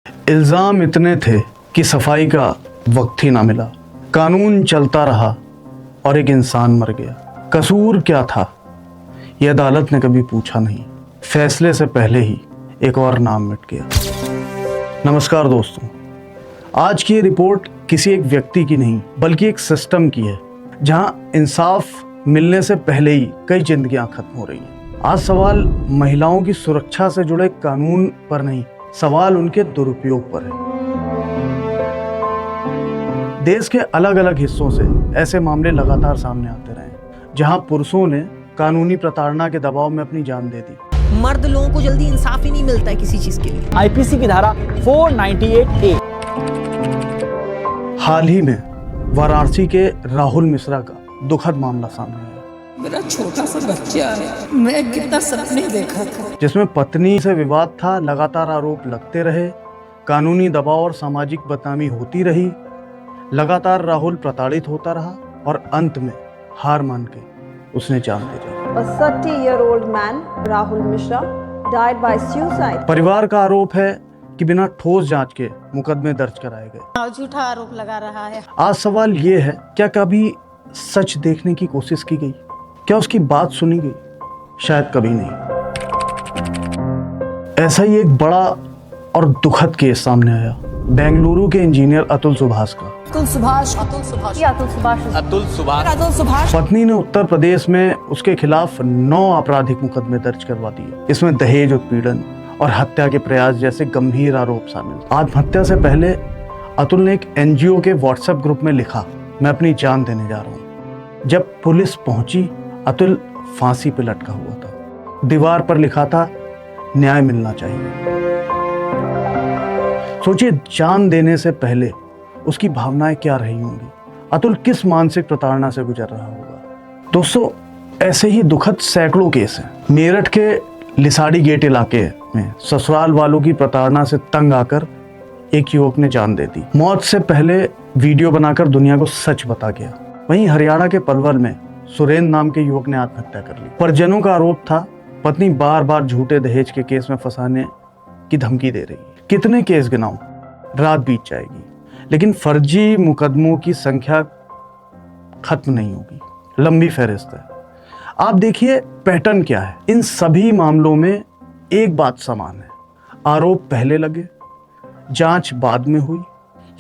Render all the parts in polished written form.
इल्ज़ाम इतने थे कि सफाई का वक्त ही ना मिला। कानून चलता रहा और एक इंसान मर गया। कसूर क्या था ये अदालत ने कभी पूछा नहीं। फैसले से पहले ही एक और नाम मिट गया। नमस्कार दोस्तों, आज की ये रिपोर्ट किसी एक व्यक्ति की नहीं बल्कि एक सिस्टम की है, जहां इंसाफ मिलने से पहले ही कई जिंदगियां खत्म हो रही हैं। आज सवाल महिलाओं की सुरक्षा से जुड़े कानून पर नहीं, सवाल उनके दुरुपयोग पर है। देश के अलग अलग हिस्सों से ऐसे मामले लगातार सामने आते रहे, जहां पुरुषों ने कानूनी प्रताड़ना के दबाव में अपनी जान दे दी। मर्द लोगों को जल्दी इंसाफ ही नहीं मिलता है किसी चीज के लिए। आईपीसी की धारा 498A। हाल ही में वाराणसी के राहुल मिश्रा का दुखद मामला सामने आया, मेरा छोटा सा बच्चा है, मैं कितना सपने देखा था, जिसमें पत्नी से विवाद था, लगातार आरोप लगते रहे, कानूनी दबाव और सामाजिक बदनामी होती रही। लगातार राहुल प्रताड़ित होता रहा और अंत में हार मान के उसने जान दे दी। A 30-year-old man, Rahul Mishra, died by suicide. परिवार का आरोप है कि बिना ठोस जांच के मुकदमे दर्ज कराए गए। झूठा आरोप लगा रहा है। आज सवाल ये है, क्या कभी सच देखने की कोशिश की गई? क्या उसकी बात सुनी गई? शायद कभी नहीं। ऐसा ही एक बड़ा और दुखद केस सामने आया बेंगलुरु के इंजीनियर अतुल सुभाष का। पत्नी ने उत्तर प्रदेश में उसके खिलाफ 9 आपराधिक मुकदमे दर्ज करवा दिए। इसमें दहेज उत्पीड़न और हत्या के प्रयास जैसे गंभीर आरोप शामिल। आत्महत्या से पहले अतुल ने एक एनजीओ के व्हाट्सएप ग्रुप में लिखा, मैं अपनी जान देने जा रहा हूँ। जब पुलिस पहुंची, अतुल फांसी पे लटका हुआ था। दीवार पर लिखा था, न्याय मिलना चाहिए। सोचिए, जान देने से पहले उसकी भावनाएं क्या रही होंगी। अतुल किस मानसिक प्रताड़ना से गुजर रहा होगा। दोस्तों, ऐसे ही दुखद सैकड़ों केस हैं। मेरठ के लिसाड़ी गेट इलाके में ससुराल वालों की प्रताड़ना से तंग आकर एक युवक ने जान दे दी। मौत से पहले वीडियो बनाकर दुनिया को सच बता गया। वहीं हरियाणा के पलवल में सुरेंद्र नाम के युवक ने आत्महत्या कर ली। परिजनों का आरोप था, पत्नी बार बार झूठे दहेज के केस में फंसाने की धमकी दे रही है। कितने केस गिनाऊं, रात बीत जाएगी, लेकिन फर्जी मुकदमों की संख्या खत्म नहीं होगी। लंबी फहरिस्त है। आप देखिए पैटर्न क्या है। इन सभी मामलों में एक बात समान है, आरोप पहले लगे, जांच बाद में हुई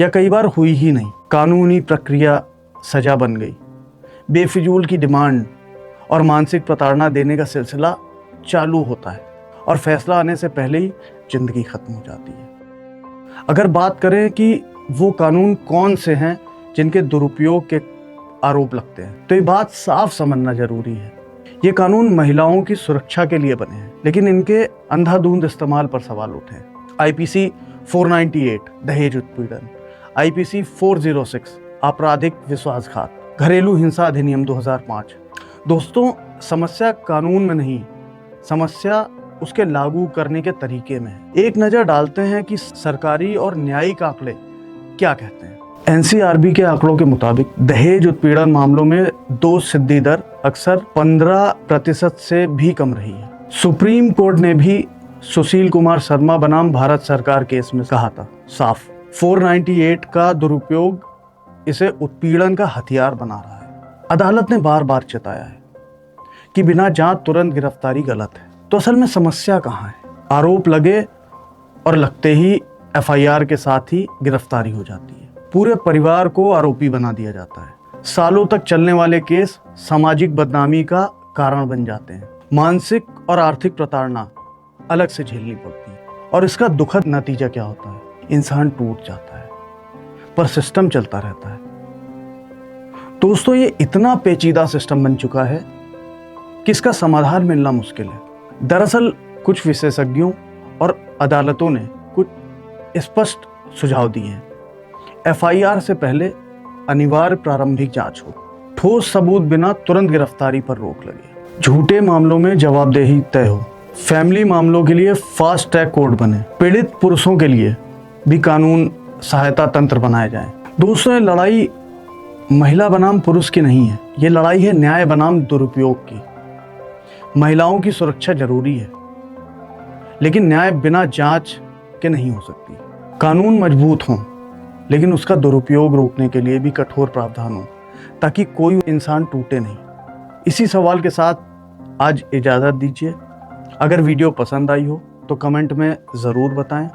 या कई बार हुई ही नहीं। कानूनी प्रक्रिया सजा बन गई, बेफिजूल की डिमांड और मानसिक प्रताड़ना देने का सिलसिला चालू होता है और फैसला आने से पहले ही जिंदगी खत्म हो जाती है। अगर बात करें कि वो कानून कौन से हैं जिनके दुरुपयोग के आरोप लगते हैं, तो ये बात साफ समझना जरूरी है। ये कानून महिलाओं की सुरक्षा के लिए बने हैं, लेकिन इनके अंधाधुंध इस्तेमाल पर सवाल उठे हैं। आईपीसी 498 दहेज उत्पीड़न, आईपीसी 406 आपराधिक विश्वासघात, घरेलू हिंसा अधिनियम 2005। दोस्तों, समस्या कानून में नहीं, समस्या उसके लागू करने के तरीके में है। एक नजर डालते हैं कि सरकारी और न्यायिक आंकड़े क्या कहते हैं। एनसीआरबी के आंकड़ों के मुताबिक दहेज उत्पीड़न मामलों में दोष सिद्धि दर अक्सर 15% से भी कम रही है। सुप्रीम कोर्ट ने भी सुशील कुमार शर्मा बनाम भारत सरकार केस में कहा था साफ, 498 का दुरुपयोग इसे उत्पीड़न का हथियार बना रहा है। अदालत ने बार बार चेताया है कि बिना जांच तुरंत गिरफ्तारी गलत है। तो असल में समस्या कहाँ है? आरोप लगे और लगते ही एफआईआर के साथ ही गिरफ्तारी हो जाती है। पूरे परिवार को आरोपी बना दिया जाता है। सालों तक चलने वाले केस सामाजिक बदनामी का कारण बन जाते हैं। मानसिक और आर्थिक प्रताड़ना अलग से झेलनी पड़ती है। और इसका दुखद नतीजा क्या होता है? इंसान टूट जाता है, पर सिस्टम चलता रहता है। दोस्तों, ये इतना पेचीदा सिस्टम बन चुका है कि इसका समाधान मिलना मुश्किल है। दरअसल कुछ विशेषज्ञों और अदालतों ने कुछ स्पष्ट सुझाव दिए हैं। एफआईआर से पहले अनिवार्य प्रारंभिक जांच हो, ठोस सबूत बिना तुरंत गिरफ्तारी पर रोक लगे, झूठे मामलों में जवाबदेही तय हो, फैमिली मामलों के लिए फास्ट ट्रैक कोर्ट बने, पीड़ित पुरुषों के लिए भी कानून सहायता तंत्र बनाए जाएं। दोस्तों, ये लड़ाई महिला बनाम पुरुष की नहीं है, ये लड़ाई है न्याय बनाम दुरुपयोग की। महिलाओं की सुरक्षा जरूरी है, लेकिन न्याय बिना जांच के नहीं हो सकती। कानून मजबूत हों, लेकिन उसका दुरुपयोग रोकने के लिए भी कठोर प्रावधान हो, ताकि कोई इंसान टूटे नहीं। इसी सवाल के साथ आज इजाज़त दीजिए। अगर वीडियो पसंद आई हो तो कमेंट में ज़रूर बताएं।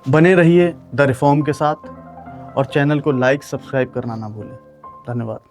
बने रहिए द रिफॉर्म के साथ और चैनल को लाइक सब्सक्राइब करना ना भूलें। धन्यवाद।